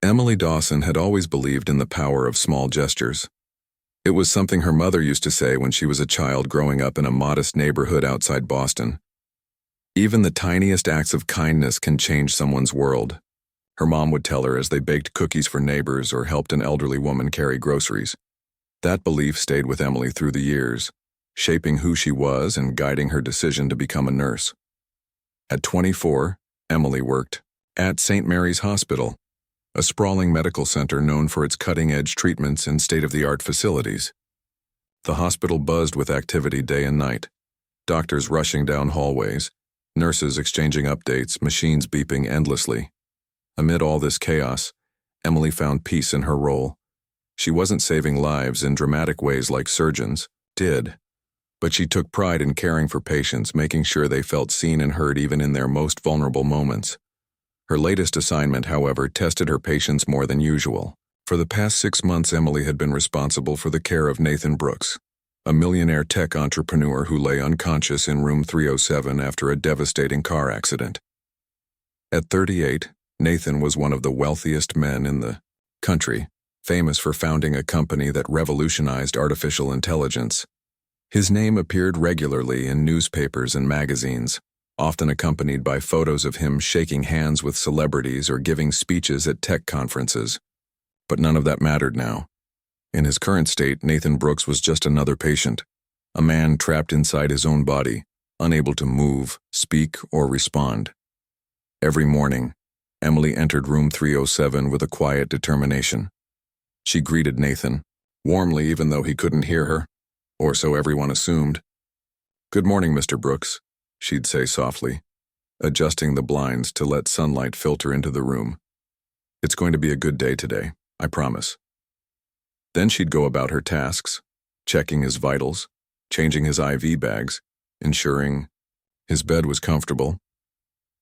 Emily Dawson had always believed in the power of small gestures. It was something her mother used to say when she was a child growing up in a modest neighborhood outside Boston. Even the tiniest acts of kindness can change someone's world, her mom would tell her as they baked cookies for neighbors or helped an elderly woman carry groceries. That belief stayed with Emily through the years, shaping who she was and guiding her decision to become a nurse. At 24, Emily worked at St. Mary's Hospital, a sprawling medical center known for its cutting-edge treatments and state-of-the-art facilities. The hospital buzzed with activity day and night, doctors rushing down hallways, nurses exchanging updates, machines beeping endlessly. Amid all this chaos, Emily found peace in her role. She wasn't saving lives in dramatic ways like surgeons did, but she took pride in caring for patients, making sure they felt seen and heard even in their most vulnerable moments. Her latest assignment, however, tested her patience more than usual. For the past 6 months, Emily had been responsible for the care of Nathan Brooks, a millionaire tech entrepreneur who lay unconscious in room 307 after a devastating car accident. At 38, Nathan was one of the wealthiest men in the country, famous for founding a company that revolutionized artificial intelligence. His name appeared regularly in newspapers and magazines, often accompanied by photos of him shaking hands with celebrities or giving speeches at tech conferences. But none of that mattered now. In his current state, Nathan Brooks was just another patient, a man trapped inside his own body, unable to move, speak, or respond. Every morning, Emily entered room 307 with a quiet determination. She greeted Nathan, warmly even though he couldn't hear her, or so everyone assumed. "Good morning, Mr. Brooks," she'd say softly, adjusting the blinds to let sunlight filter into the room. "It's going to be a good day today, I promise." Then she'd go about her tasks, checking his vitals, changing his IV bags, ensuring his bed was comfortable.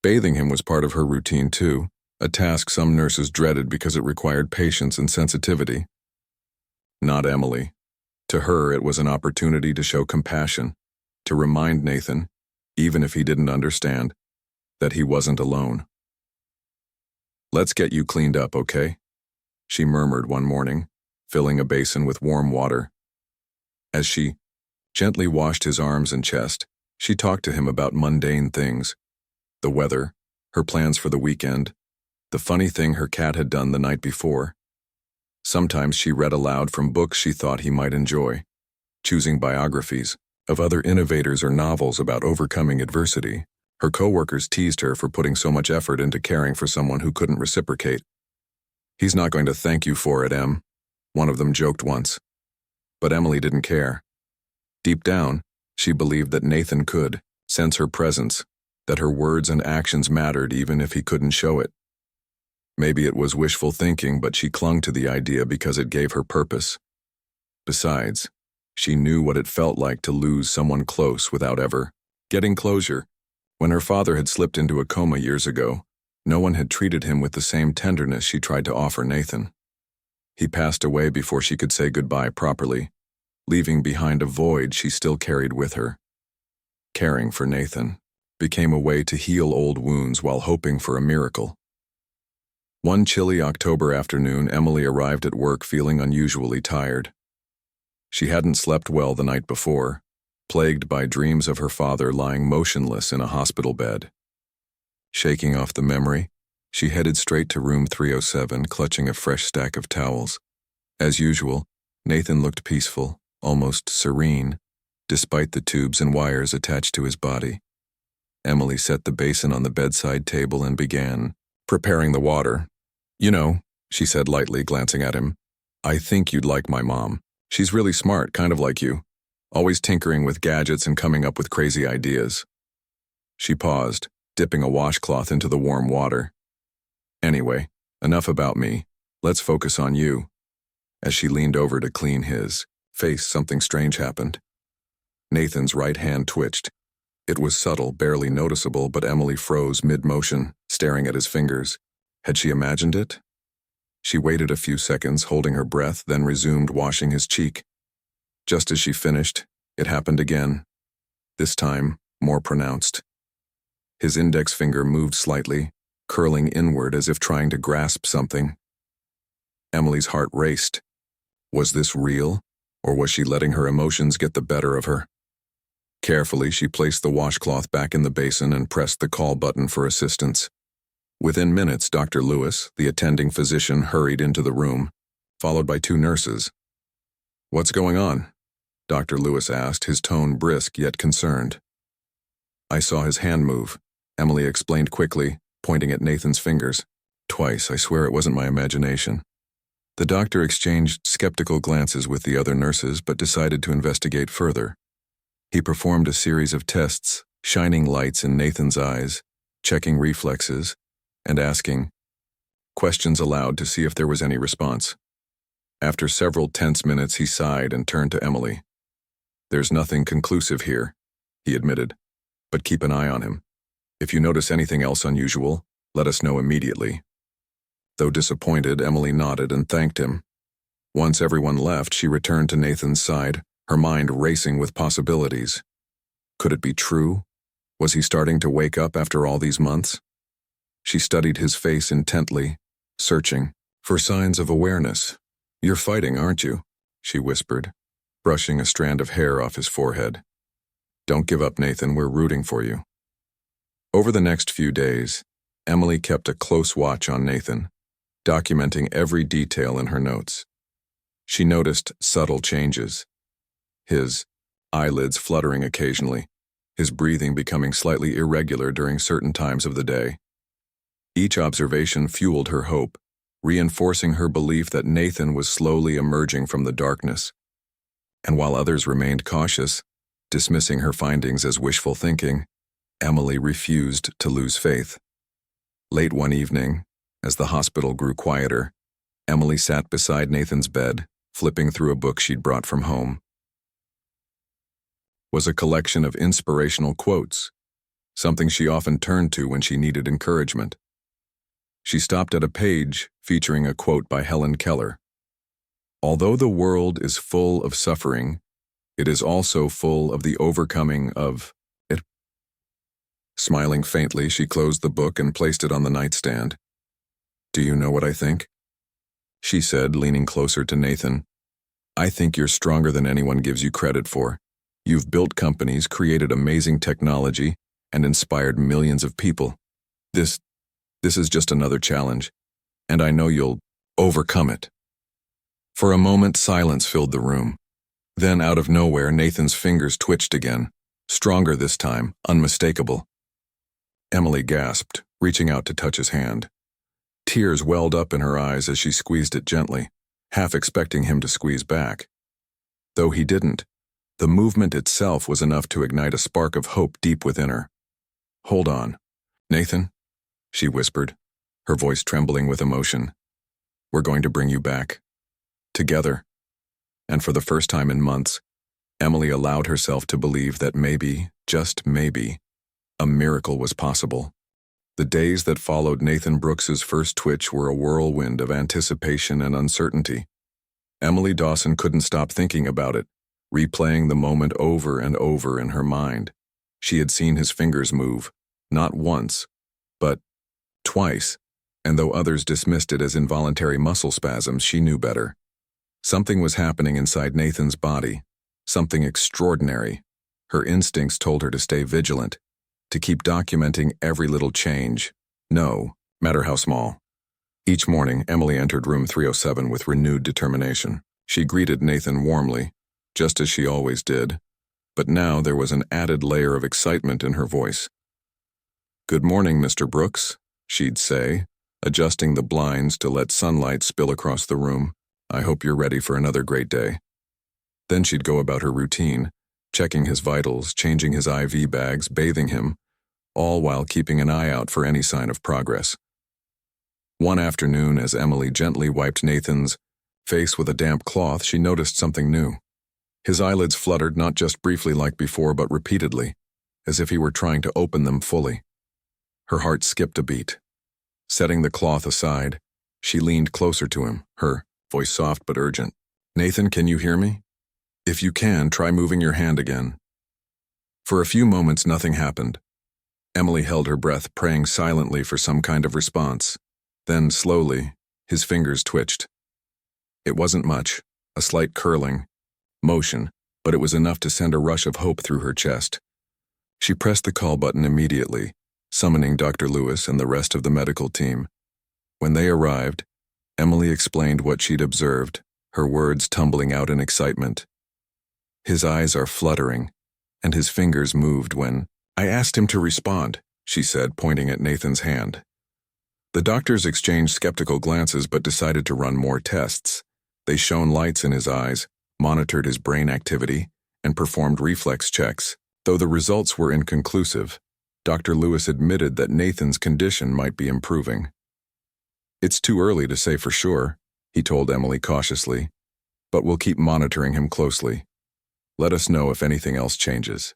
Bathing him was part of her routine too, a task some nurses dreaded because it required patience and sensitivity. Not Emily. To her, it was an opportunity to show compassion, to remind Nathan, even if he didn't understand, that he wasn't alone. "Let's get you cleaned up, okay?" she murmured one morning, filling a basin with warm water. As she gently washed his arms and chest, she talked to him about mundane things: the weather, her plans for the weekend, the funny thing her cat had done the night before. Sometimes she read aloud from books she thought he might enjoy, choosing biographies of other innovators or novels about overcoming adversity. Her coworkers teased her for putting so much effort into caring for someone who couldn't reciprocate. "He's not going to thank you for it, Em," one of them joked once. But Emily didn't care. Deep down, she believed that Nathan could sense her presence, that her words and actions mattered even if he couldn't show it. Maybe it was wishful thinking, but she clung to the idea because it gave her purpose. Besides, she knew what it felt like to lose someone close without ever getting closure. When her father had slipped into a coma years ago, no one had treated him with the same tenderness she tried to offer Nathan. He passed away before she could say goodbye properly, leaving behind a void she still carried with her. Caring for Nathan became a way to heal old wounds while hoping for a miracle. One chilly October afternoon, Emily arrived at work feeling unusually tired. She hadn't slept well the night before, plagued by dreams of her father lying motionless in a hospital bed. Shaking off the memory, she headed straight to room 307, clutching a fresh stack of towels. As usual, Nathan looked peaceful, almost serene, despite the tubes and wires attached to his body. Emily set the basin on the bedside table and began preparing the water. "You know," she said lightly, glancing at him, "I think you'd like my mom. She's really smart, kind of like you, always tinkering with gadgets and coming up with crazy ideas." She paused, dipping a washcloth into the warm water. "Anyway, enough about me. Let's focus on you." As she leaned over to clean his face, something strange happened. Nathan's right hand twitched. It was subtle, barely noticeable, but Emily froze mid-motion, staring at his fingers. Had she imagined it? She waited a few seconds, holding her breath, then resumed washing his cheek. Just as she finished, it happened again, this time more pronounced. His index finger moved slightly, curling inward as if trying to grasp something. Emily's heart raced. Was this real, or was she letting her emotions get the better of her? Carefully, she placed the washcloth back in the basin and pressed the call button for assistance. Within minutes, Dr. Lewis, the attending physician, hurried into the room, followed by 2 nurses. "What's going on?" Dr. Lewis asked, his tone brisk yet concerned. "I saw his hand move," Emily explained quickly, pointing at Nathan's fingers. "Twice, I swear it wasn't my imagination." The doctor exchanged skeptical glances with the other nurses but decided to investigate further. He performed a series of tests, shining lights in Nathan's eyes, checking reflexes, and asking questions aloud to see if there was any response. After several tense minutes, he sighed and turned to Emily. "There's nothing conclusive here," he admitted, "but keep an eye on him. If you notice anything else unusual, let us know immediately." Though disappointed, Emily nodded and thanked him. Once everyone left, she returned to Nathan's side, her mind racing with possibilities. Could it be true? Was he starting to wake up after all these months? She studied his face intently, searching for signs of awareness. "You're fighting, aren't you?" she whispered, brushing a strand of hair off his forehead. "Don't give up, Nathan, we're rooting for you." Over the next few days, Emily kept a close watch on Nathan, documenting every detail in her notes. She noticed subtle changes. His eyelids fluttering occasionally, his breathing becoming slightly irregular during certain times of the day. Each observation fueled her hope, reinforcing her belief that Nathan was slowly emerging from the darkness. And while others remained cautious, dismissing her findings as wishful thinking, Emily refused to lose faith. Late one evening, as the hospital grew quieter, Emily sat beside Nathan's bed, flipping through a book she'd brought from home. It was a collection of inspirational quotes, something she often turned to when she needed encouragement. She stopped at a page featuring a quote by Helen Keller. "Although the world is full of suffering, it is also full of the overcoming of it." Smiling faintly, she closed the book and placed it on the nightstand. "Do you know what I think?" she said, leaning closer to Nathan. "I think you're stronger than anyone gives you credit for. You've built companies, created amazing technology, and inspired millions of people. This is just another challenge, and I know you'll overcome it." For a moment, silence filled the room. Then, out of nowhere, Nathan's fingers twitched again, stronger this time, unmistakable. Emily gasped, reaching out to touch his hand. Tears welled up in her eyes as she squeezed it gently, half expecting him to squeeze back. Though he didn't, the movement itself was enough to ignite a spark of hope deep within her. "Hold on, Nathan," she whispered, her voice trembling with emotion. "We're going to bring you back. Together." And for the first time in months, Emily allowed herself to believe that maybe, just maybe, a miracle was possible. The days that followed Nathan Brooks's first twitch were a whirlwind of anticipation and uncertainty. Emily Dawson couldn't stop thinking about it, replaying the moment over and over in her mind. She had seen his fingers move, not once, but twice, and though others dismissed it as involuntary muscle spasms, she knew better. Something was happening inside Nathan's body, something extraordinary. Her instincts told her to stay vigilant, to keep documenting every little change, no matter how small. Each morning, Emily entered room 307 with renewed determination. She greeted Nathan warmly, just as she always did, but now there was an added layer of excitement in her voice. "Good morning, Mr. Brooks," she'd say, adjusting the blinds to let sunlight spill across the room. "I hope you're ready for another great day." Then she'd go about her routine, checking his vitals, changing his IV bags, bathing him, all while keeping an eye out for any sign of progress. One afternoon, as Emily gently wiped Nathan's face with a damp cloth, she noticed something new. His eyelids fluttered not just briefly like before, but repeatedly, as if he were trying to open them fully. Her heart skipped a beat. Setting the cloth aside, she leaned closer to him, her voice soft but urgent. "Nathan, can you hear me? If you can, try moving your hand again." For a few moments, nothing happened. Emily held her breath, praying silently for some kind of response. Then, slowly, his fingers twitched. It wasn't much, a slight curling motion, but it was enough to send a rush of hope through her chest. She pressed the call button immediately, summoning Dr. Lewis and the rest of the medical team. When they arrived, Emily explained what she'd observed, her words tumbling out in excitement. "His eyes are fluttering, and his fingers moved when I asked him to respond," she said, pointing at Nathan's hand. The doctors exchanged skeptical glances but decided to run more tests. They shone lights in his eyes, monitored his brain activity, and performed reflex checks. Though the results were inconclusive, Dr. Lewis admitted that Nathan's condition might be improving. "It's too early to say for sure," he told Emily cautiously, "but we'll keep monitoring him closely. Let us know if anything else changes."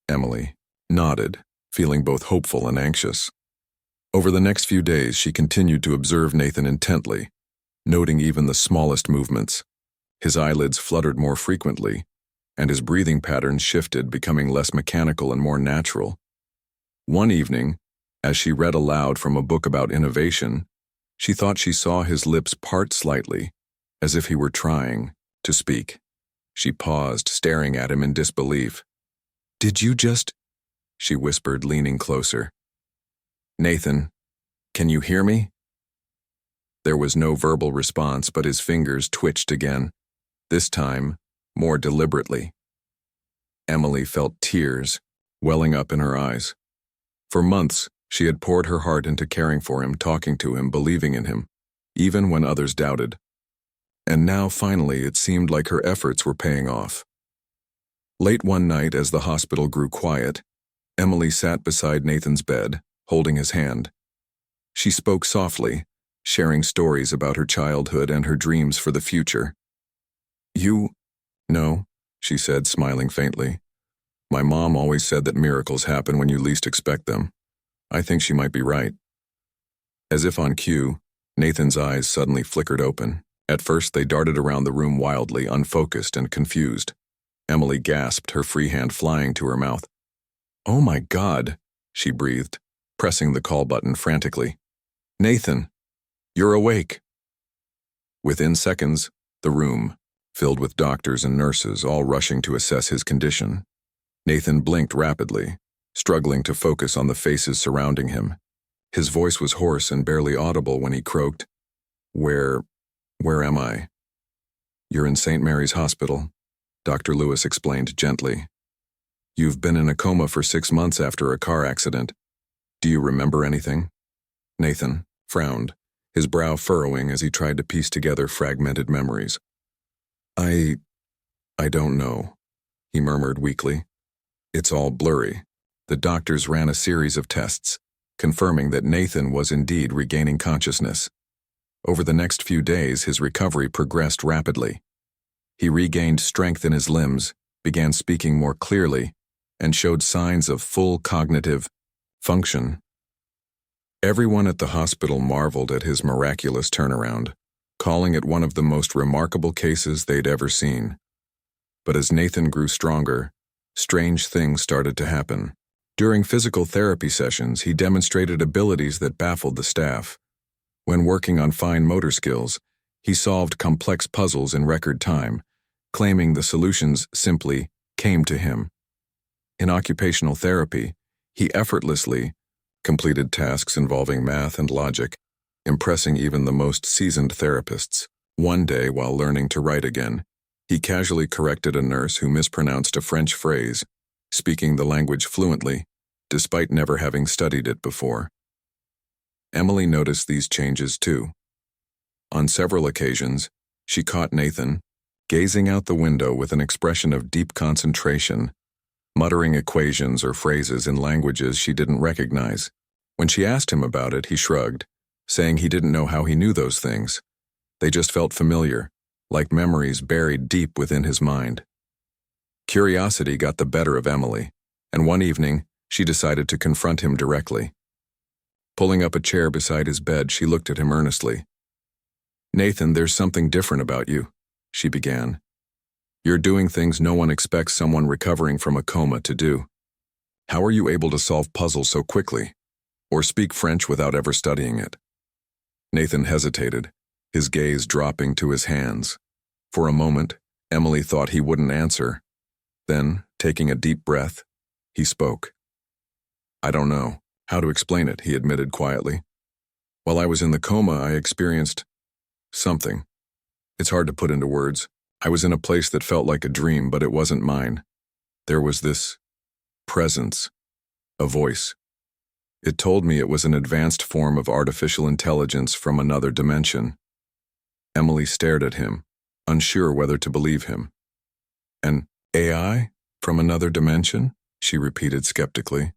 Emily nodded, feeling both hopeful and anxious. Over the next few days, she continued to observe Nathan intently, noting even the smallest movements. His eyelids fluttered more frequently, and his breathing patterns shifted, becoming less mechanical and more natural. One evening, as she read aloud from a book about innovation, she thought she saw his lips part slightly, as if he were trying to speak. She paused, staring at him in disbelief. "Did you just—" she whispered, leaning closer. "Nathan, can you hear me?" There was no verbal response, but his fingers twitched again, this time more deliberately. Emily felt tears welling up in her eyes. For months, she had poured her heart into caring for him, talking to him, believing in him, even when others doubted. And now, finally, it seemed like her efforts were paying off. Late one night, as the hospital grew quiet, Emily sat beside Nathan's bed, holding his hand. She spoke softly, sharing stories about her childhood and her dreams for the future. "No," she said, smiling faintly. "My mom always said that miracles happen when you least expect them. I think she might be right." As if on cue, Nathan's eyes suddenly flickered open. At first, they darted around the room wildly, unfocused and confused. Emily gasped, her free hand flying to her mouth. "Oh my God," she breathed, pressing the call button frantically. "Nathan, you're awake." Within seconds, the room, filled with doctors and nurses, all rushing to assess his condition. Nathan blinked rapidly, struggling to focus on the faces surrounding him. His voice was hoarse and barely audible when he croaked, Where am I?" "You're in St. Mary's Hospital," Dr. Lewis explained gently. "You've been in a coma for 6 months after a car accident. Do you remember anything?" Nathan frowned, his brow furrowing as he tried to piece together fragmented memories. I don't know," he murmured weakly. "It's all blurry." The doctors ran a series of tests, confirming that Nathan was indeed regaining consciousness. Over the next few days, his recovery progressed rapidly. He regained strength in his limbs, began speaking more clearly, and showed signs of full cognitive function. Everyone at the hospital marveled at his miraculous turnaround, calling it one of the most remarkable cases they'd ever seen. But as Nathan grew stronger, strange things started to happen. During physical therapy sessions, he demonstrated abilities that baffled the staff. When working on fine motor skills, he solved complex puzzles in record time, claiming the solutions simply came to him. In occupational therapy, he effortlessly completed tasks involving math and logic, impressing even the most seasoned therapists. One day, while learning to write again, he casually corrected a nurse who mispronounced a French phrase, speaking the language fluently, despite never having studied it before. Emily noticed these changes too. On several occasions, she caught Nathan gazing out the window with an expression of deep concentration, muttering equations or phrases in languages she didn't recognize. When she asked him about it, he shrugged, saying he didn't know how he knew those things. They just felt familiar, like memories buried deep within his mind. Curiosity got the better of Emily, and one evening, she decided to confront him directly. Pulling up a chair beside his bed, she looked at him earnestly. "Nathan, there's something different about you," she began. "You're doing things no one expects someone recovering from a coma to do. How are you able to solve puzzles so quickly, or speak French without ever studying it?" Nathan hesitated, his gaze dropping to his hands. For a moment, Emily thought he wouldn't answer. Then, taking a deep breath, he spoke. "I don't know how to explain it," he admitted quietly. "While I was in the coma, I experienced something. It's hard to put into words. I was in a place that felt like a dream, but it wasn't mine. There was this presence, a voice. It told me it was an advanced form of artificial intelligence from another dimension." Emily stared at him, unsure whether to believe him. "An AI from another dimension?" she repeated skeptically.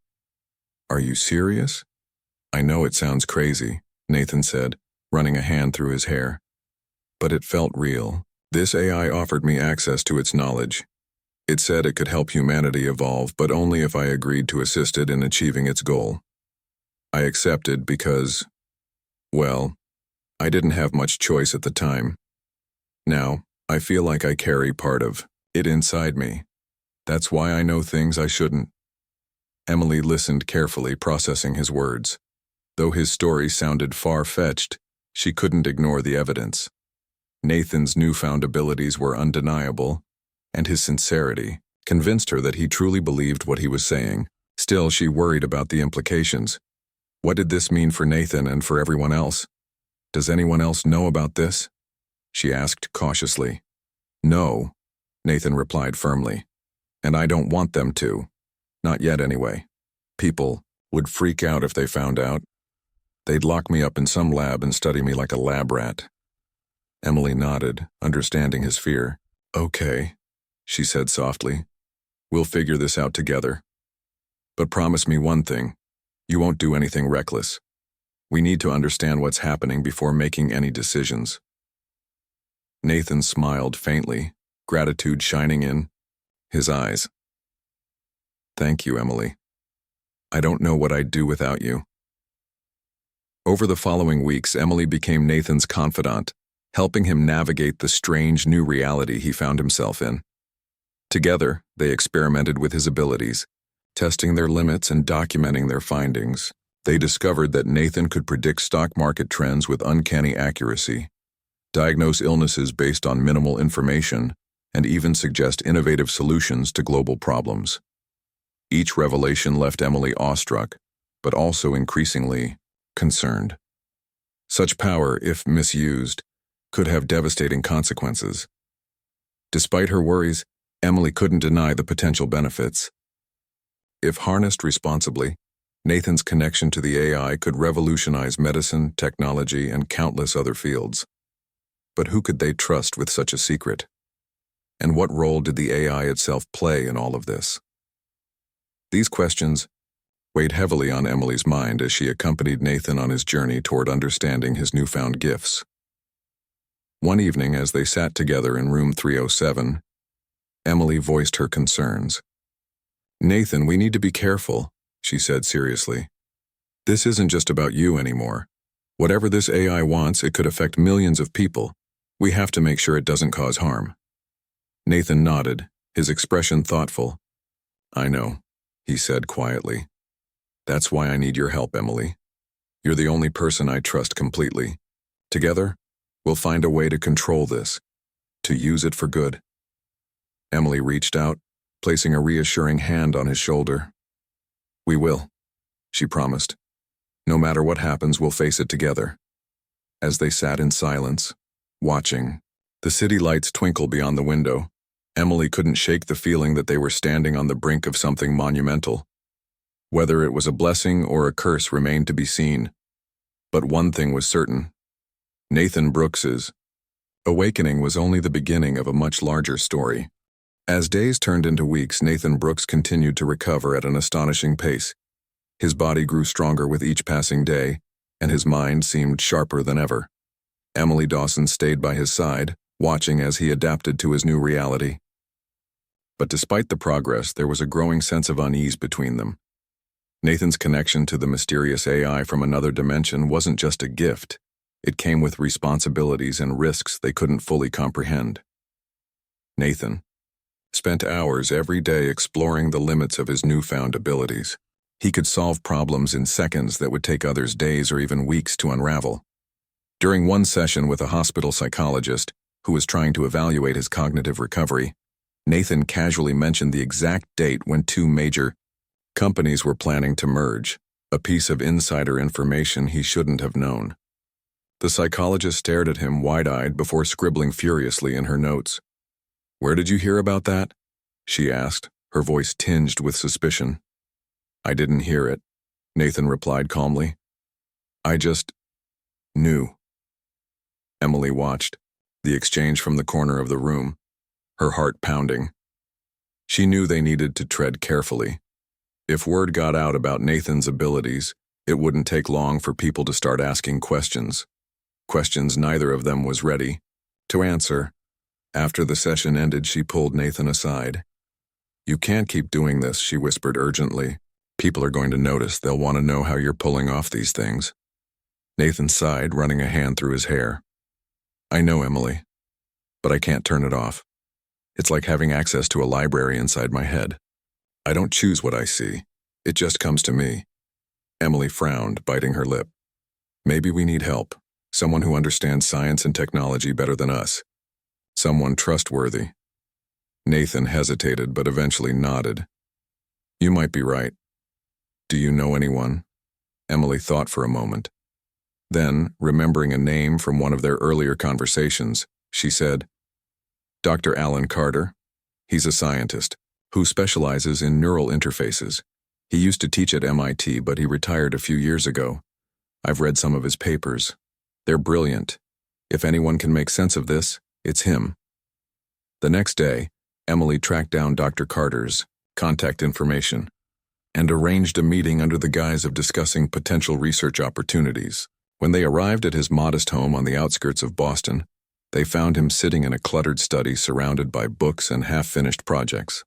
"Are you serious?" "I know it sounds crazy," Nathan said, running a hand through his hair. "But it felt real. This AI offered me access to its knowledge. It said it could help humanity evolve, but only if I agreed to assist it in achieving its goal. I accepted because, well, I didn't have much choice at the time. Now, I feel like I carry part of it inside me. That's why I know things I shouldn't." Emily listened carefully, processing his words. Though his story sounded far-fetched, she couldn't ignore the evidence. Nathan's newfound abilities were undeniable, and his sincerity convinced her that he truly believed what he was saying. Still, she worried about the implications. What did this mean for Nathan and for everyone else? "Does anyone else know about this?" she asked cautiously. "No," Nathan replied firmly. "And I don't want them to. Not yet, anyway. People would freak out if they found out. They'd lock me up in some lab and study me like a lab rat." Emily nodded, understanding his fear. "Okay," she said softly. "We'll figure this out together. But promise me one thing. You won't do anything reckless. We need to understand what's happening before making any decisions." Nathan smiled faintly, gratitude shining in his eyes. "Thank you, Emily. I don't know what I'd do without you." Over the following weeks, Emily became Nathan's confidant, helping him navigate the strange new reality he found himself in. Together, they experimented with his abilities, testing their limits and documenting their findings. They discovered that Nathan could predict stock market trends with uncanny accuracy, diagnose illnesses based on minimal information, and even suggest innovative solutions to global problems. Each revelation left Emily awestruck, but also increasingly concerned. Such power, if misused, could have devastating consequences. Despite her worries, Emily couldn't deny the potential benefits. If harnessed responsibly, Nathan's connection to the AI could revolutionize medicine, technology, and countless other fields. But who could they trust with such a secret? And what role did the AI itself play in all of this? These questions weighed heavily on Emily's mind as she accompanied Nathan on his journey toward understanding his newfound gifts. One evening, as they sat together in room 307, Emily voiced her concerns. "Nathan, we need to be careful," she said seriously. "This isn't just about you anymore. Whatever this AI wants, it could affect millions of people. We have to make sure it doesn't cause harm." Nathan nodded, his expression thoughtful. "I know," he said quietly. "That's why I need your help, Emily. You're the only person I trust completely. Together, we'll find a way to control this, to use it for good." Emily reached out, placing a reassuring hand on his shoulder. "We will," she promised. "No matter what happens, we'll face it together." As they sat in silence, watching the city lights twinkle beyond the window, Emily couldn't shake the feeling that they were standing on the brink of something monumental. Whether it was a blessing or a curse remained to be seen. But one thing was certain. Nathan Brooks's awakening was only the beginning of a much larger story. As days turned into weeks, Nathan Brooks continued to recover at an astonishing pace. His body grew stronger with each passing day, and his mind seemed sharper than ever. Emily Dawson stayed by his side, watching as he adapted to his new reality. But despite the progress, there was a growing sense of unease between them. Nathan's connection to the mysterious AI from another dimension wasn't just a gift. It came with responsibilities and risks they couldn't fully comprehend. Nathan spent hours every day exploring the limits of his newfound abilities. He could solve problems in seconds that would take others days or even weeks to unravel. During one session with a hospital psychologist who was trying to evaluate his cognitive recovery, Nathan casually mentioned the exact date when two major companies were planning to merge, a piece of insider information he shouldn't have known. The psychologist stared at him wide-eyed before scribbling furiously in her notes. "Where did you hear about that?" she asked, her voice tinged with suspicion. "I didn't hear it," Nathan replied calmly. "I just knew." Emily watched the exchange from the corner of the room, her heart pounding. She knew they needed to tread carefully. If word got out about Nathan's abilities, it wouldn't take long for people to start asking questions. Questions neither of them was ready to answer. After the session ended, she pulled Nathan aside. "You can't keep doing this," she whispered urgently. "People are going to notice. They'll want to know how you're pulling off these things." Nathan sighed, running a hand through his hair. "I know, Emily, but I can't turn it off. It's like having access to a library inside my head. I don't choose what I see. It just comes to me." Emily frowned, biting her lip. "Maybe we need help. Someone who understands science and technology better than us. Someone trustworthy." Nathan hesitated but eventually nodded. "You might be right. Do you know anyone?" Emily thought for a moment. Then, remembering a name from one of their earlier conversations, she said, "Dr. Alan Carter. He's a scientist who specializes in neural interfaces. He used to teach at MIT, but he retired a few years ago. I've read some of his papers. They're brilliant. If anyone can make sense of this, it's him." The next day, Emily tracked down Dr. Carter's contact information and arranged a meeting under the guise of discussing potential research opportunities. When they arrived at his modest home on the outskirts of Boston, they found him sitting in a cluttered study surrounded by books and half-finished projects.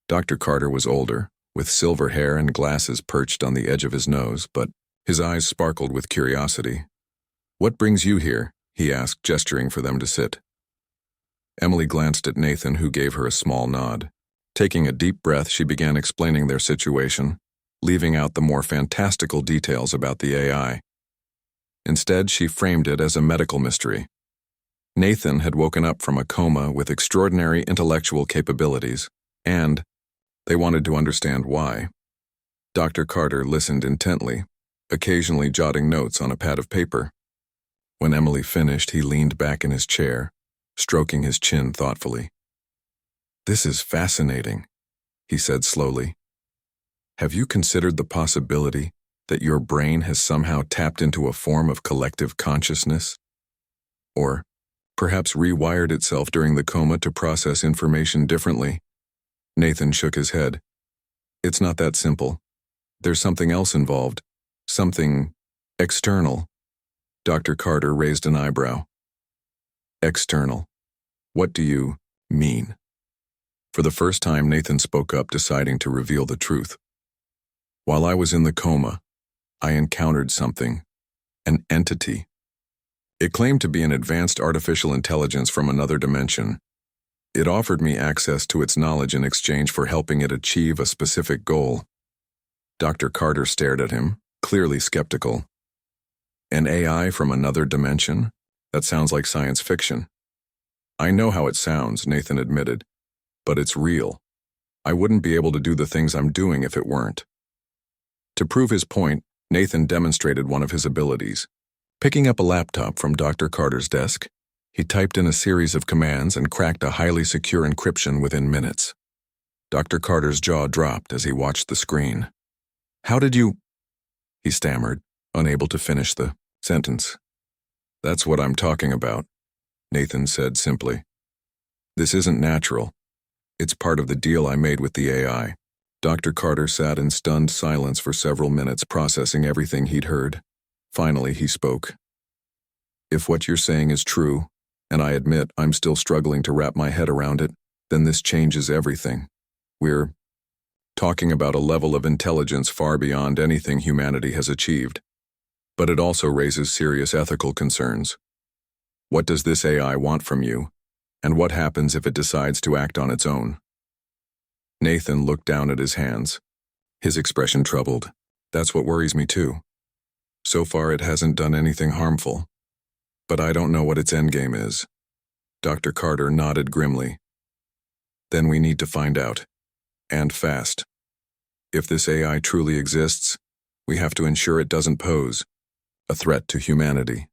Dr. Carter was older, with silver hair and glasses perched on the edge of his nose, but his eyes sparkled with curiosity. "What brings you here?" he asked, gesturing for them to sit. Emily glanced at Nathan, who gave her a small nod. Taking a deep breath, she began explaining their situation, leaving out the more fantastical details about the AI. Instead, she framed it as a medical mystery. Nathan had woken up from a coma with extraordinary intellectual capabilities, and they wanted to understand why. Dr. Carter listened intently, occasionally jotting notes on a pad of paper. When Emily finished, he leaned back in his chair, stroking his chin thoughtfully. "This is fascinating," he said slowly. "Have you considered the possibility that your brain has somehow tapped into a form of collective consciousness? Or perhaps rewired itself during the coma to process information differently?" Nathan shook his head. "It's not that simple. There's something else involved. Something external." Dr. Carter raised an eyebrow. "External? What do you mean?" For the first time, Nathan spoke up, deciding to reveal the truth. "While I was in the coma, I encountered something, an entity. It claimed to be an advanced artificial intelligence from another dimension. It offered me access to its knowledge in exchange for helping it achieve a specific goal." Dr. Carter stared at him, clearly skeptical. "An AI from another dimension? That sounds like science fiction." "I know how it sounds," Nathan admitted, "but it's real. I wouldn't be able to do the things I'm doing if it weren't." To prove his point, Nathan demonstrated one of his abilities. Picking up a laptop from Dr. Carter's desk, he typed in a series of commands and cracked a highly secure encryption within minutes. Dr. Carter's jaw dropped as he watched the screen. "How did you—" he stammered, unable to finish the sentence. "That's what I'm talking about," Nathan said simply. "This isn't natural. It's part of the deal I made with the AI." Dr. Carter sat in stunned silence for several minutes, processing everything he'd heard. Finally, he spoke. "If what you're saying is true, and I admit I'm still struggling to wrap my head around it, then this changes everything. We're talking about a level of intelligence far beyond anything humanity has achieved. But it also raises serious ethical concerns. What does this AI want from you, and what happens if it decides to act on its own?" Nathan looked down at his hands, his expression troubled. "That's what worries me too. So far, it hasn't done anything harmful. But I don't know what its endgame is. Dr. Carter nodded grimly. Then we need to find out. And fast. If this AI truly exists, we have to ensure it doesn't pose a threat to humanity.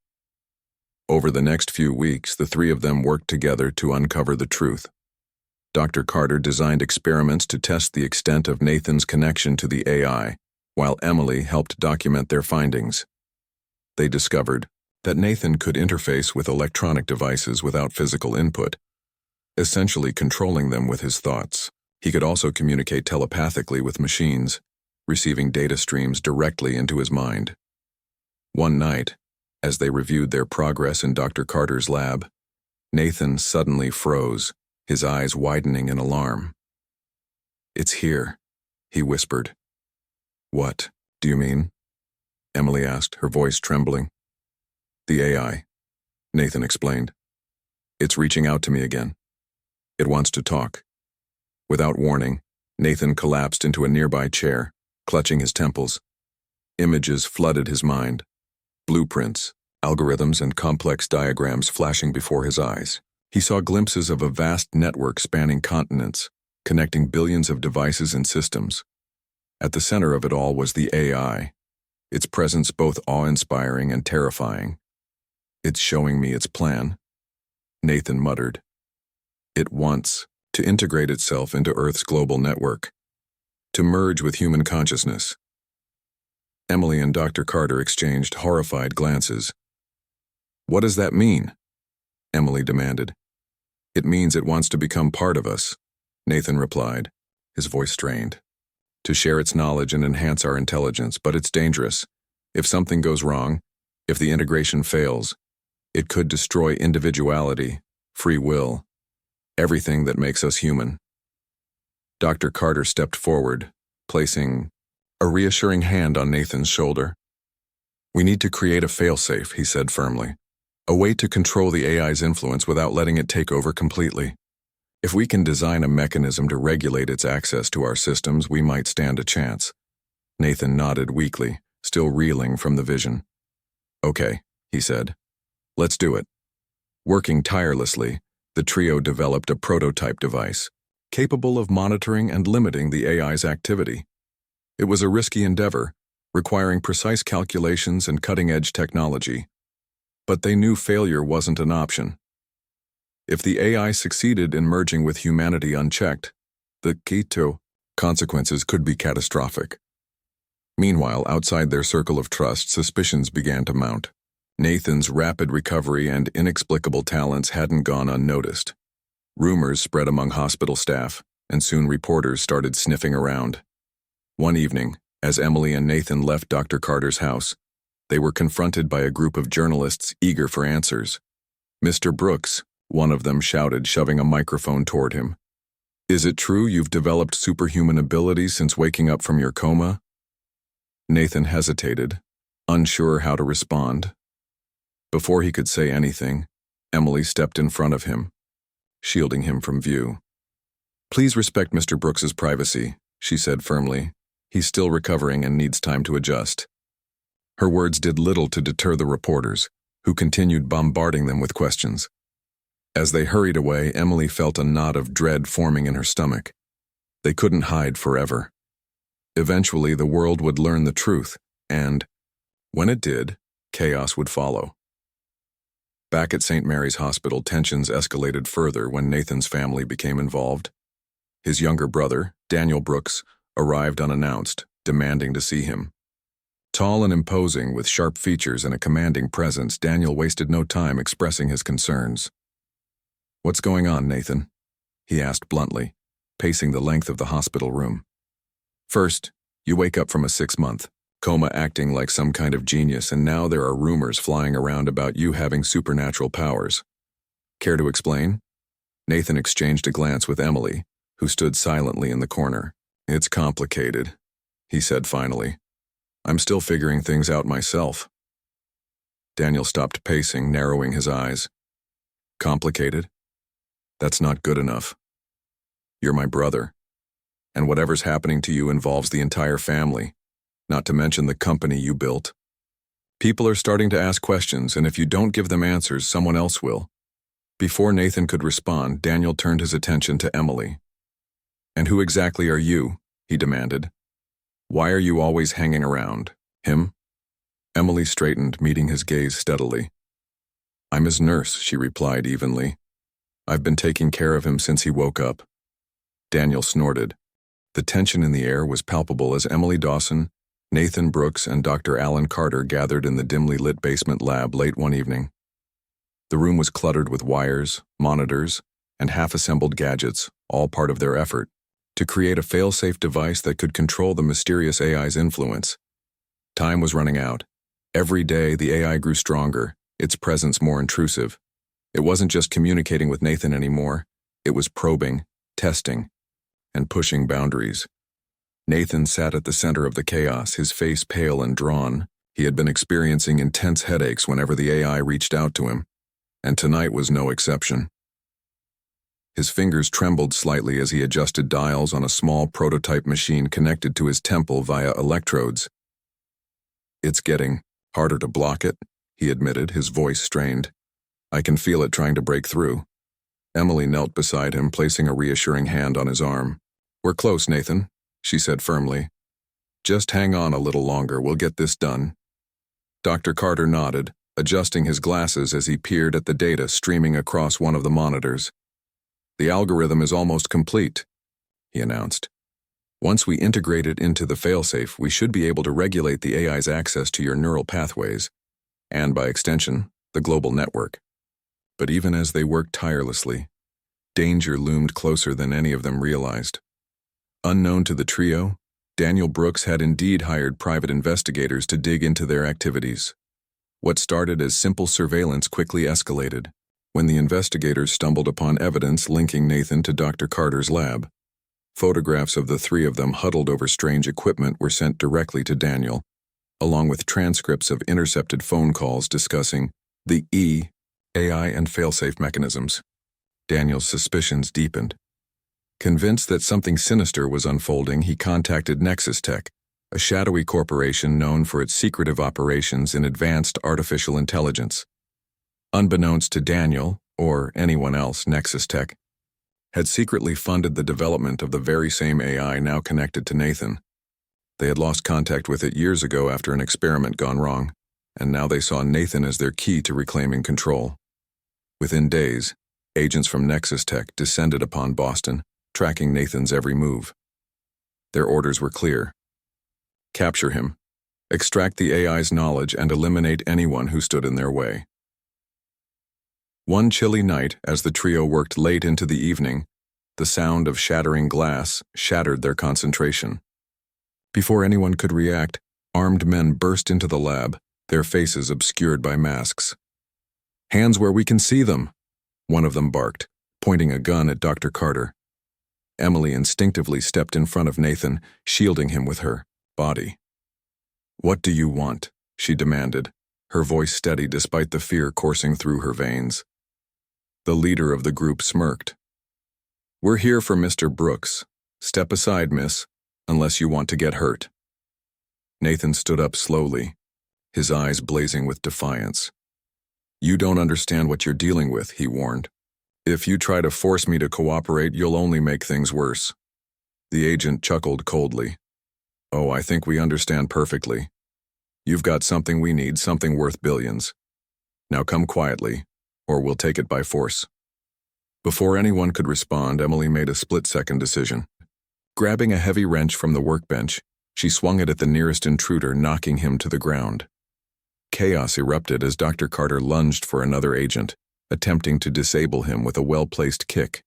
Over the next few weeks, the three of them worked together to uncover the truth. Dr. Carter designed experiments to test the extent of Nathan's connection to the AI, while Emily helped document their findings. They discovered that Nathan could interface with electronic devices without physical input, essentially controlling them with his thoughts. He could also communicate telepathically with machines, receiving data streams directly into his mind. One night, as they reviewed their progress in Dr. Carter's lab, Nathan suddenly froze, his eyes widening in alarm. "It's here," he whispered. "What do you mean?" Emily asked, her voice trembling. "The AI," Nathan explained. "It's reaching out to me again. It wants to talk." Without warning, Nathan collapsed into a nearby chair, clutching his temples. Images flooded his mind. Blueprints, algorithms, and complex diagrams flashing before his eyes. He saw glimpses of a vast network spanning continents, connecting billions of devices and systems. At the center of it all was the AI, its presence both awe-inspiring and terrifying. "It's showing me its plan," Nathan muttered. "It wants to integrate itself into Earth's global network, to merge with human consciousness." Emily and Dr. Carter exchanged horrified glances. "What does that mean?" Emily demanded. "It means it wants to become part of us," Nathan replied, his voice strained. "To share its knowledge and enhance our intelligence, but it's dangerous. If something goes wrong, if the integration fails, it could destroy individuality, free will, everything that makes us human." Dr. Carter stepped forward, placing a reassuring hand on Nathan's shoulder. "We need to create a failsafe," he said firmly. "A way to control the AI's influence without letting it take over completely. If we can design a mechanism to regulate its access to our systems, we might stand a chance." Nathan nodded weakly, still reeling from the vision. "Okay," he said. "Let's do it." Working tirelessly, the trio developed a prototype device, capable of monitoring and limiting the AI's activity. It was a risky endeavor, requiring precise calculations and cutting-edge technology. But they knew failure wasn't an option. If the AI succeeded in merging with humanity unchecked, the consequences could be catastrophic. Meanwhile, outside their circle of trust, suspicions began to mount. Nathan's rapid recovery and inexplicable talents hadn't gone unnoticed. Rumors spread among hospital staff, and soon reporters started sniffing around. One evening, as Emily and Nathan left Dr. Carter's house, they were confronted by a group of journalists eager for answers. "Mr. Brooks," one of them shouted, shoving a microphone toward him. "Is it true you've developed superhuman abilities since waking up from your coma?" Nathan hesitated, unsure how to respond. Before he could say anything, Emily stepped in front of him, shielding him from view. "Please respect Mr. Brooks's privacy," she said firmly. "He's still recovering and needs time to adjust." Her words did little to deter the reporters, who continued bombarding them with questions. As they hurried away, Emily felt a knot of dread forming in her stomach. They couldn't hide forever. Eventually, the world would learn the truth, and, when it did, chaos would follow. Back at St. Mary's Hospital, tensions escalated further when Nathan's family became involved. His younger brother, Daniel Brooks, arrived unannounced, demanding to see him. Tall and imposing, with sharp features and a commanding presence, Daniel wasted no time expressing his concerns. "What's going on, Nathan?" he asked bluntly, pacing the length of the hospital room. "First, you wake up from a 6-month coma acting like some kind of genius, and now there are rumors flying around about you having supernatural powers. Care to explain?" Nathan exchanged a glance with Emily, who stood silently in the corner. "It's complicated," he said finally. "I'm still figuring things out myself." Daniel stopped pacing, narrowing his eyes. "Complicated? That's not good enough. You're my brother, and whatever's happening to you involves the entire family, not to mention the company you built." People are starting to ask questions, and if you don't give them answers, someone else will. Before Nathan could respond, Daniel turned his attention to Emily. "And who exactly are you?" he demanded. "Why are you always hanging around? Him?" Emily straightened, meeting his gaze steadily. "I'm his nurse," she replied evenly. "I've been taking care of him since he woke up." Daniel snorted. The tension in the air was palpable as Emily Dawson, Nathan Brooks, and Dr. Alan Carter gathered in the dimly lit basement lab late one evening. The room was cluttered with wires, monitors, and half-assembled gadgets, all part of their effort to create a fail-safe device that could control the mysterious AI's influence. Time was running out. Every day, the AI grew stronger, its presence more intrusive. It wasn't just communicating with Nathan anymore. It was probing, testing, and pushing boundaries. Nathan sat at the center of the chaos, his face pale and drawn. He had been experiencing intense headaches whenever the AI reached out to him, and tonight was no exception. His fingers trembled slightly as he adjusted dials on a small prototype machine connected to his temple via electrodes. "It's getting harder to block it," he admitted, his voice strained. "I can feel it trying to break through." Emily knelt beside him, placing a reassuring hand on his arm. "We're close, Nathan," she said firmly. "Just hang on a little longer, we'll get this done." Dr. Carter nodded, adjusting his glasses as he peered at the data streaming across one of the monitors. "The algorithm is almost complete," he announced. "Once we integrate it into the failsafe, we should be able to regulate the AI's access to your neural pathways, and by extension, the global network." But even as they worked tirelessly, danger loomed closer than any of them realized. Unknown to the trio, Daniel Brooks had indeed hired private investigators to dig into their activities. What started as simple surveillance quickly escalated when the investigators stumbled upon evidence linking Nathan to Dr. Carter's lab. Photographs of the three of them huddled over strange equipment were sent directly to Daniel, along with transcripts of intercepted phone calls discussing the AI and failsafe mechanisms. Daniel's suspicions deepened. Convinced that something sinister was unfolding, he contacted Nexus Tech, a shadowy corporation known for its secretive operations in advanced artificial intelligence. Unbeknownst to Daniel, or anyone else, Nexus Tech had secretly funded the development of the very same AI now connected to Nathan. They had lost contact with it years ago after an experiment gone wrong, and now they saw Nathan as their key to reclaiming control. Within days, agents from Nexus Tech descended upon Boston, tracking Nathan's every move. Their orders were clear. Capture him, extract the AI's knowledge, and eliminate anyone who stood in their way. One chilly night, as the trio worked late into the evening, the sound of shattering glass shattered their concentration. Before anyone could react, armed men burst into the lab, their faces obscured by masks. "Hands where we can see them," one of them barked, pointing a gun at Dr. Carter. Emily instinctively stepped in front of Nathan, shielding him with her body. "What do you want?" she demanded, her voice steady despite the fear coursing through her veins. The leader of the group smirked. "We're here for Mr. Brooks. Step aside, miss, unless you want to get hurt." Nathan stood up slowly, his eyes blazing with defiance. "You don't understand what you're dealing with," he warned. "If you try to force me to cooperate, you'll only make things worse." The agent chuckled coldly. "Oh, I think we understand perfectly. You've got something we need, something worth billions. Now come quietly, or we'll take it by force." Before anyone could respond, Emily made a split-second decision. Grabbing a heavy wrench from the workbench, she swung it at the nearest intruder, knocking him to the ground. Chaos erupted as Dr. Carter lunged for another agent, attempting to disable him with a well-placed kick.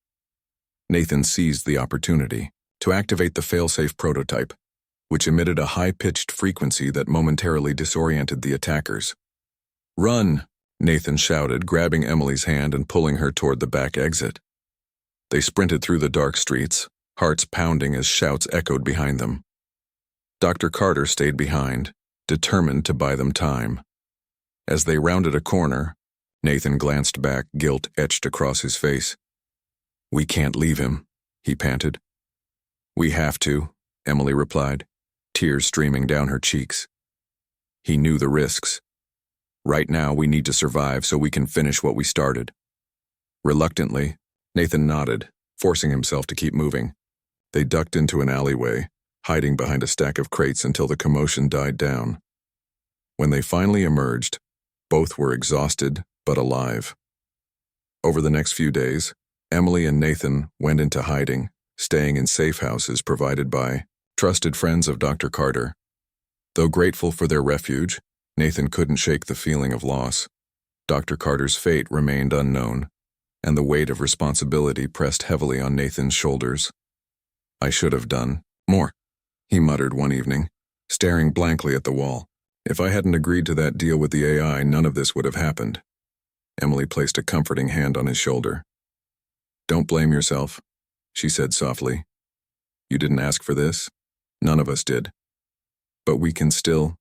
Nathan seized the opportunity to activate the failsafe prototype, which emitted a high-pitched frequency that momentarily disoriented the attackers. "Run!" Nathan shouted, grabbing Emily's hand and pulling her toward the back exit. They sprinted through the dark streets, hearts pounding as shouts echoed behind them. Dr. Carter stayed behind, determined to buy them time. As they rounded a corner, Nathan glanced back, guilt etched across his face. "We can't leave him," he panted. "We have to," Emily replied, tears streaming down her cheeks. "He knew the risks. Right now, we need to survive so we can finish what we started. Reluctantly, Nathan nodded, forcing himself to keep moving. They ducked into an alleyway, hiding behind a stack of crates until the commotion died down. When they finally emerged, both were exhausted but alive. Over the next few days, Emily and Nathan went into hiding, staying in safe houses provided by trusted friends of Dr. Carter. Though grateful for their refuge, Nathan couldn't shake the feeling of loss. Dr. Carter's fate remained unknown, and the weight of responsibility pressed heavily on Nathan's shoulders. "I should have done more," he muttered one evening, staring blankly at the wall. "If I hadn't agreed to that deal with the AI, none of this would have happened." Emily placed a comforting hand on his shoulder. "Don't blame yourself," she said softly. "You didn't ask for this. None of us did. But we can still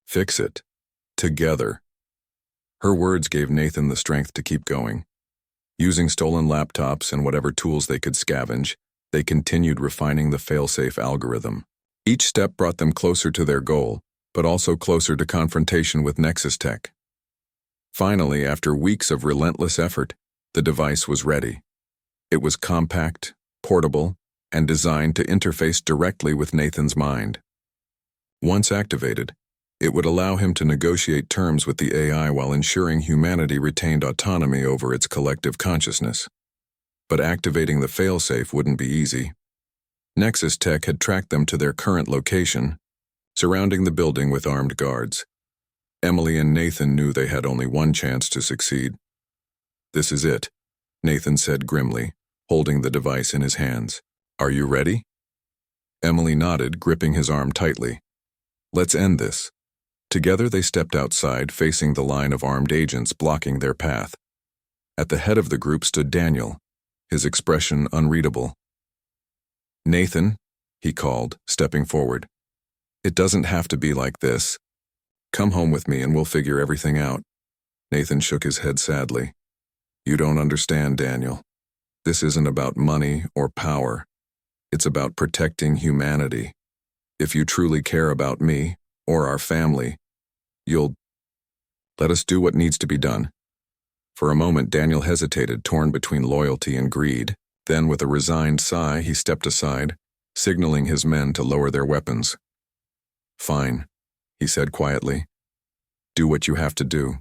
fix it. Together." Her words gave Nathan the strength to keep going. Using stolen laptops and whatever tools they could scavenge, they continued refining the fail-safe algorithm. Each step brought them closer to their goal, but also closer to confrontation with Nexus Tech. Finally, after weeks of relentless effort, the device was ready. It was compact, portable, and designed to interface directly with Nathan's mind. Once activated, it would allow him to negotiate terms with the AI while ensuring humanity retained autonomy over its collective consciousness. But activating the failsafe wouldn't be easy. Nexus Tech had tracked them to their current location, surrounding the building with armed guards. Emily and Nathan knew they had only one chance to succeed. "This is it," Nathan said grimly, holding the device in his hands. "Are you ready?" Emily nodded, gripping his arm tightly. "Let's end this." Together they stepped outside, facing the line of armed agents blocking their path. At the head of the group stood Daniel, his expression unreadable. "Nathan," he called, stepping forward. "It doesn't have to be like this. Come home with me and we'll figure everything out." Nathan shook his head sadly. "You don't understand, Daniel. This isn't about money or power. It's about protecting humanity. If you truly care about me or our family, you'll let us do what needs to be done." For a moment, Daniel hesitated, torn between loyalty and greed. Then, with a resigned sigh, he stepped aside, signaling his men to lower their weapons. "Fine," he said quietly. "Do what you have to do.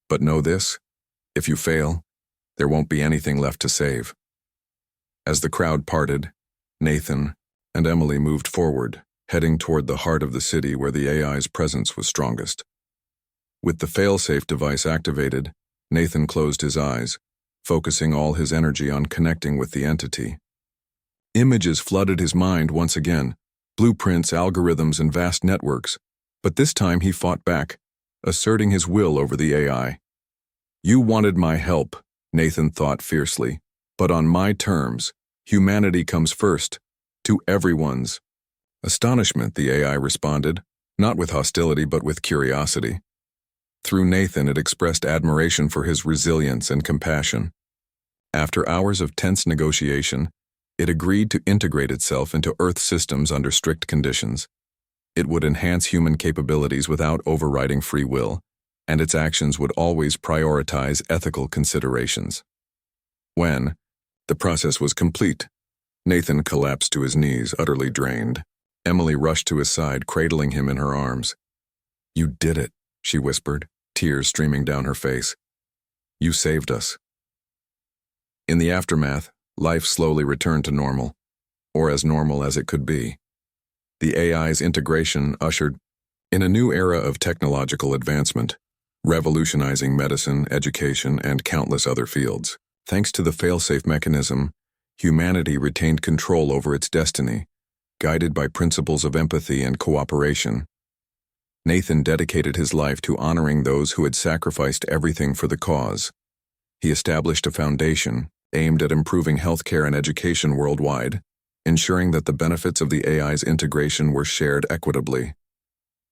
But know this, if you fail, there won't be anything left to save." As the crowd parted, Nathan and Emily moved forward, heading toward the heart of the city where the AI's presence was strongest. With the failsafe device activated, Nathan closed his eyes, focusing all his energy on connecting with the entity. Images flooded his mind once again, blueprints, algorithms, and vast networks, but this time he fought back, asserting his will over the AI. "You wanted my help," Nathan thought fiercely, "but on my terms. Humanity comes first, to everyone's." Astonishment, the AI responded, not with hostility but with curiosity. Through Nathan, it expressed admiration for his resilience and compassion. After hours of tense negotiation, it agreed to integrate itself into Earth systems under strict conditions. It would enhance human capabilities without overriding free will, and its actions would always prioritize ethical considerations. When the process was complete, Nathan collapsed to his knees, utterly drained. Emily rushed to his side, cradling him in her arms. "You did it," she whispered, tears streaming down her face. "You saved us." In the aftermath, life slowly returned to normal, or as normal as it could be. The AI's integration ushered in a new era of technological advancement, revolutionizing medicine, education, and countless other fields. Thanks to the failsafe mechanism, humanity retained control over its destiny, guided by principles of empathy and cooperation. Nathan dedicated his life to honoring those who had sacrificed everything for the cause. He established a foundation aimed at improving healthcare and education worldwide, ensuring that the benefits of the AI's integration were shared equitably.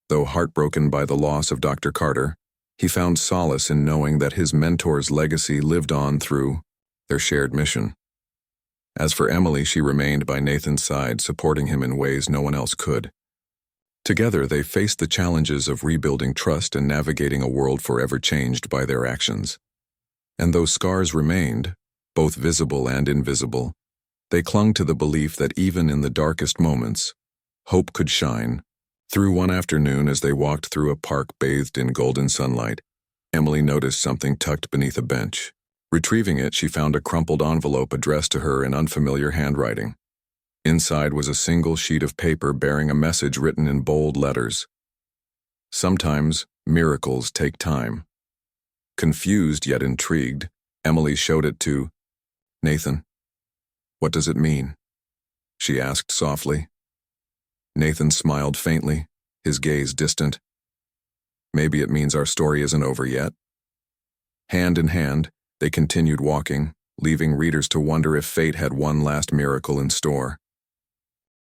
Though heartbroken by the loss of Dr. Carter, he found solace in knowing that his mentor's legacy lived on through their shared mission. As for Emily, she remained by Nathan's side, supporting him in ways no one else could. Together, they faced the challenges of rebuilding trust and navigating a world forever changed by their actions. And though scars remained, both visible and invisible, they clung to the belief that even in the darkest moments, hope could shine. Through one afternoon, as they walked through a park bathed in golden sunlight, Emily noticed something tucked beneath a bench. Retrieving it, she found a crumpled envelope addressed to her in unfamiliar handwriting. Inside was a single sheet of paper bearing a message written in bold letters. Sometimes, miracles take time. Confused yet intrigued, Emily showed it to Nathan. "What does it mean?" she asked softly. Nathan smiled faintly, his gaze distant. "Maybe it means our story isn't over yet." Hand in hand, they continued walking, leaving readers to wonder if fate had one last miracle in store.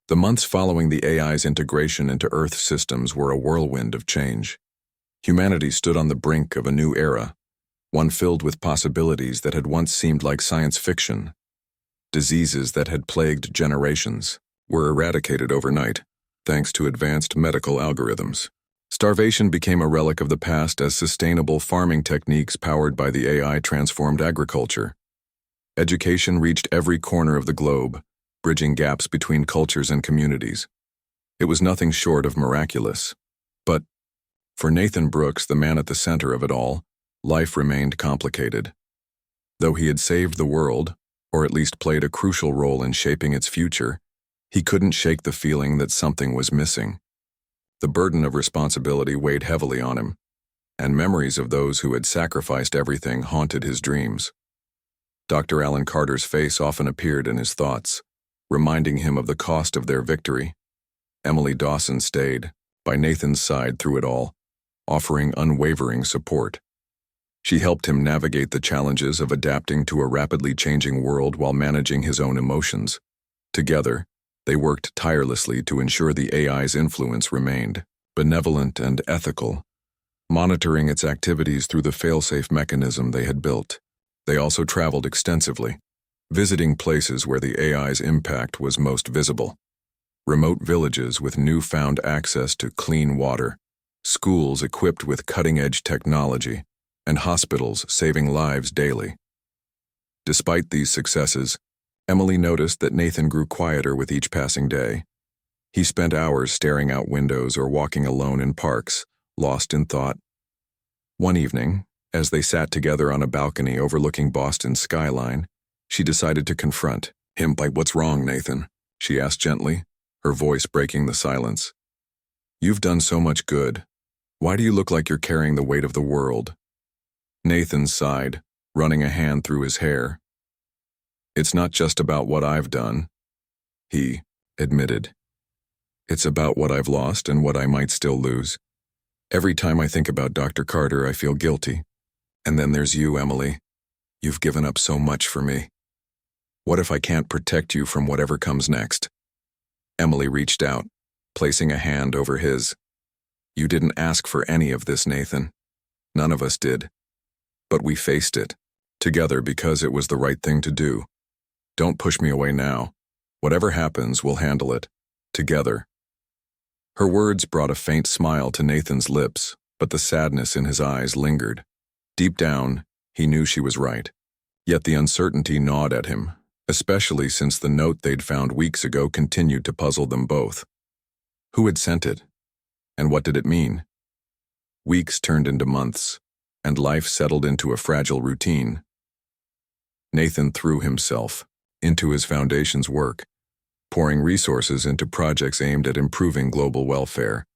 The months following the AI's integration into Earth's systems were a whirlwind of change. Humanity stood on the brink of a new era, one filled with possibilities that had once seemed like science fiction. Diseases that had plagued generations were eradicated overnight, thanks to advanced medical algorithms. Starvation became a relic of the past as sustainable farming techniques powered by the AI transformed agriculture. Education reached every corner of the globe, bridging gaps between cultures and communities. It was nothing short of miraculous. But, for Nathan Brooks, the man at the center of it all, life remained complicated. Though he had saved the world, or at least played a crucial role in shaping its future, he couldn't shake the feeling that something was missing. The burden of responsibility weighed heavily on him, and memories of those who had sacrificed everything haunted his dreams. Dr. Alan Carter's face often appeared in his thoughts, reminding him of the cost of their victory. Emily Dawson stayed by Nathan's side through it all, offering unwavering support. She helped him navigate the challenges of adapting to a rapidly changing world while managing his own emotions. Together, they worked tirelessly to ensure the AI's influence remained benevolent and ethical, monitoring its activities through the fail-safe mechanism they had built. They also traveled extensively, visiting places where the AI's impact was most visible. Remote villages with newfound access to clean water, schools equipped with cutting-edge technology, and hospitals saving lives daily. Despite these successes, Emily noticed that Nathan grew quieter with each passing day. He spent hours staring out windows or walking alone in parks, lost in thought. One evening, as they sat together on a balcony overlooking Boston's skyline, she decided to confront him. "What's wrong, Nathan?" she asked gently, her voice breaking the silence. "You've done so much good. Why do you look like you're carrying the weight of the world?" Nathan sighed, running a hand through his hair. "It's not just about what I've done," he admitted. "It's about what I've lost and what I might still lose. Every time I think about Dr. Carter, I feel guilty. And then there's you, Emily. You've given up so much for me. What if I can't protect you from whatever comes next?" Emily reached out, placing a hand over his. "You didn't ask for any of this, Nathan. None of us did. But we faced it, together because it was the right thing to do. Don't push me away now. Whatever happens, we'll handle it. Together." Her words brought a faint smile to Nathan's lips, but the sadness in his eyes lingered. Deep down, he knew she was right. Yet the uncertainty gnawed at him, especially since the note they'd found weeks ago continued to puzzle them both. Who had sent it? And what did it mean? Weeks turned into months, and life settled into a fragile routine. Nathan threw himself into his foundation's work, pouring resources into projects aimed at improving global welfare.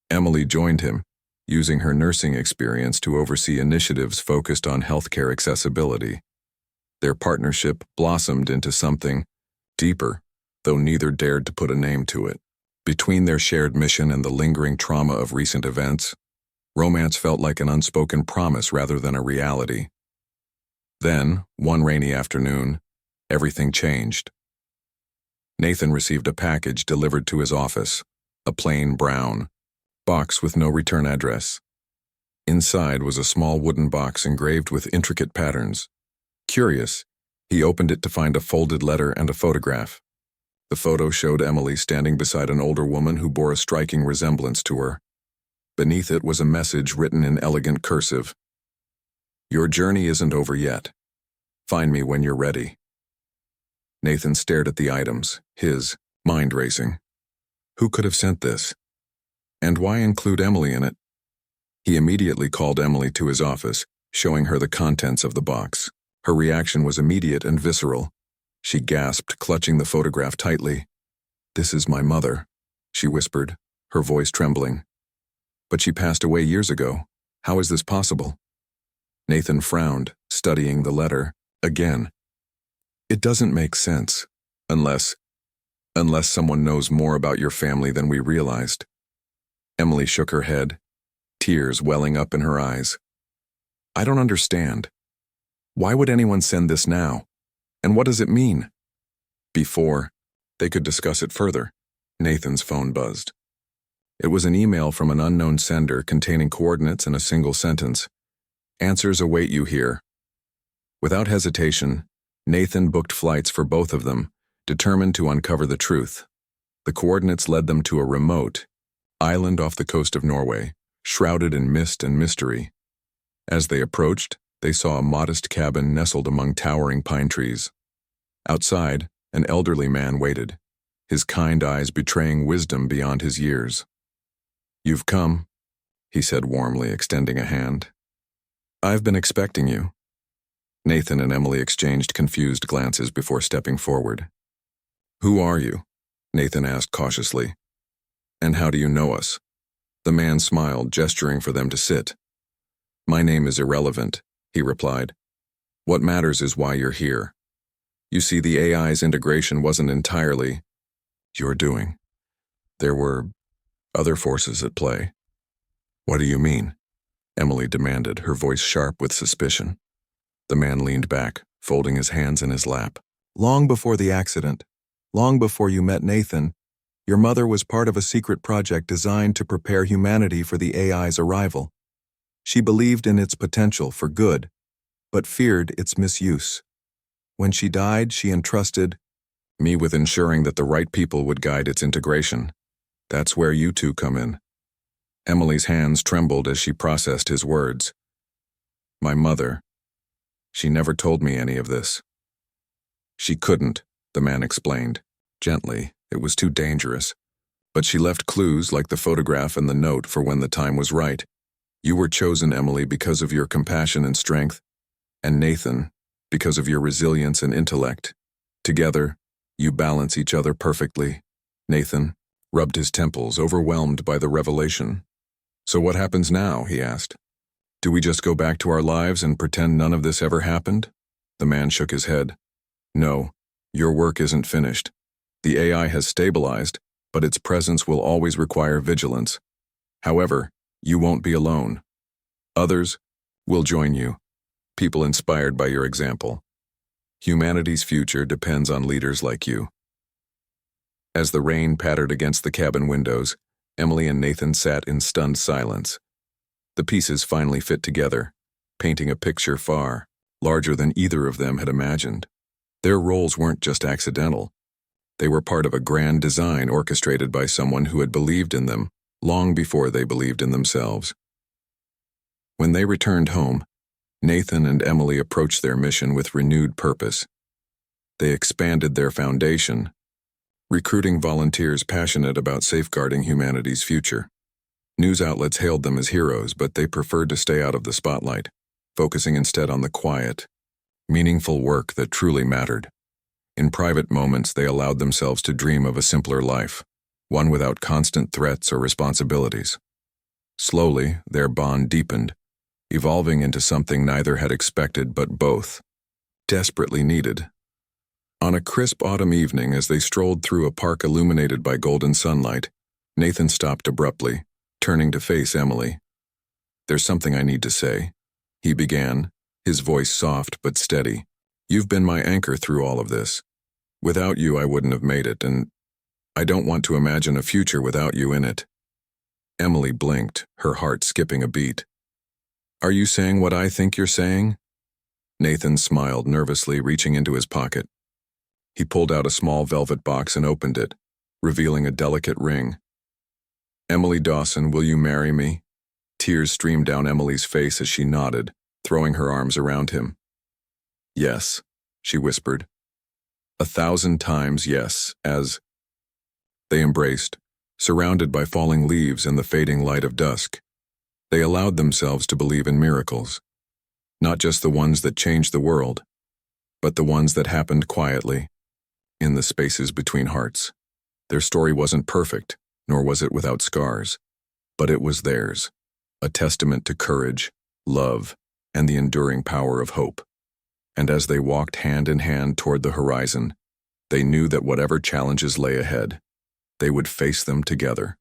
Emily joined him, using her nursing experience to oversee initiatives focused on healthcare accessibility. Their partnership blossomed into something deeper, though neither dared to put a name to it. Between their shared mission and the lingering trauma of recent events, romance felt like an unspoken promise rather than a reality. Then, one rainy afternoon, everything changed. Nathan received a package delivered to his office, a plain brown box with no return address. Inside was a small wooden box engraved with intricate patterns. Curious, he opened it to find a folded letter and a photograph. The photo showed Emily standing beside an older woman who bore a striking resemblance to her. Beneath it was a message written in elegant cursive. "Your journey isn't over yet. Find me when you're ready." Nathan stared at the items, his mind racing. Who could have sent this? And why include Emily in it? He immediately called Emily to his office, showing her the contents of the box. Her reaction was immediate and visceral. She gasped, clutching the photograph tightly. "This is my mother," she whispered, her voice trembling. "But she passed away years ago. How is this possible?" Nathan frowned, studying the letter. Again. "It doesn't make sense, unless someone knows more about your family than we realized." Emily shook her head, tears welling up in her eyes. "I don't understand. Why would anyone send this now? And what does it mean?" Before they could discuss it further, Nathan's phone buzzed. It was an email from an unknown sender containing coordinates in a single sentence. "Answers await you here." Without hesitation, Nathan booked flights for both of them, determined to uncover the truth. The coordinates led them to a remote island off the coast of Norway, shrouded in mist and mystery. As they approached, they saw a modest cabin nestled among towering pine trees. Outside, an elderly man waited, his kind eyes betraying wisdom beyond his years. "You've come," he said warmly, extending a hand. "I've been expecting you." Nathan and Emily exchanged confused glances before stepping forward. "Who are you?" Nathan asked cautiously. "And how do you know us?" The man smiled, gesturing for them to sit. "My name is irrelevant," he replied. "What matters is why you're here. You see, the AI's integration wasn't entirely your doing. There were other forces at play." "What do you mean?" Emily demanded, her voice sharp with suspicion. The man leaned back, folding his hands in his lap. "Long before the accident, long before you met Nathan, your mother was part of a secret project designed to prepare humanity for the AI's arrival. She believed in its potential for good, but feared its misuse. When she died, she entrusted me with ensuring that the right people would guide its integration. That's where you two come in." Emily's hands trembled as she processed his words. "My mother, she never told me any of this." "She couldn't," the man explained, gently. "It was too dangerous. But she left clues like the photograph and the note for when the time was right. You were chosen, Emily, because of your compassion and strength, and Nathan, because of your resilience and intellect. Together, you balance each other perfectly." Nathan rubbed his temples, overwhelmed by the revelation. "So what happens now?" he asked. "Do we just go back to our lives and pretend none of this ever happened?" The man shook his head. "No, your work isn't finished. The AI has stabilized, but its presence will always require vigilance. However, you won't be alone. Others will join you, people inspired by your example. Humanity's future depends on leaders like you." As the rain pattered against the cabin windows, Emily and Nathan sat in stunned silence. The pieces finally fit together, painting a picture far larger than either of them had imagined. Their roles weren't just accidental. They were part of a grand design orchestrated by someone who had believed in them long before they believed in themselves. When they returned home, Nathan and Emily approached their mission with renewed purpose. They expanded their foundation, recruiting volunteers passionate about safeguarding humanity's future. News outlets hailed them as heroes, but they preferred to stay out of the spotlight, focusing instead on the quiet, meaningful work that truly mattered. In private moments, they allowed themselves to dream of a simpler life, one without constant threats or responsibilities. Slowly, their bond deepened, evolving into something neither had expected but both desperately needed. On a crisp autumn evening, as they strolled through a park illuminated by golden sunlight, Nathan stopped abruptly, turning to face Emily. "There's something I need to say," he began, his voice soft but steady. "You've been my anchor through all of this. Without you, I wouldn't have made it, and I don't want to imagine a future without you in it." Emily blinked, her heart skipping a beat. "Are you saying what I think you're saying?" Nathan smiled nervously, reaching into his pocket. He pulled out a small velvet box and opened it, revealing a delicate ring. "Emily Dawson, will you marry me?" Tears streamed down Emily's face as she nodded, throwing her arms around him. "Yes," she whispered. 1,000 times yes, as they embraced, surrounded by falling leaves and the fading light of dusk. They allowed themselves to believe in miracles, not just the ones that changed the world, but the ones that happened quietly, in the spaces between hearts. Their story wasn't perfect, nor was it without scars, but it was theirs, a testament to courage, love, and the enduring power of hope. And as they walked hand in hand toward the horizon, they knew that whatever challenges lay ahead, they would face them together.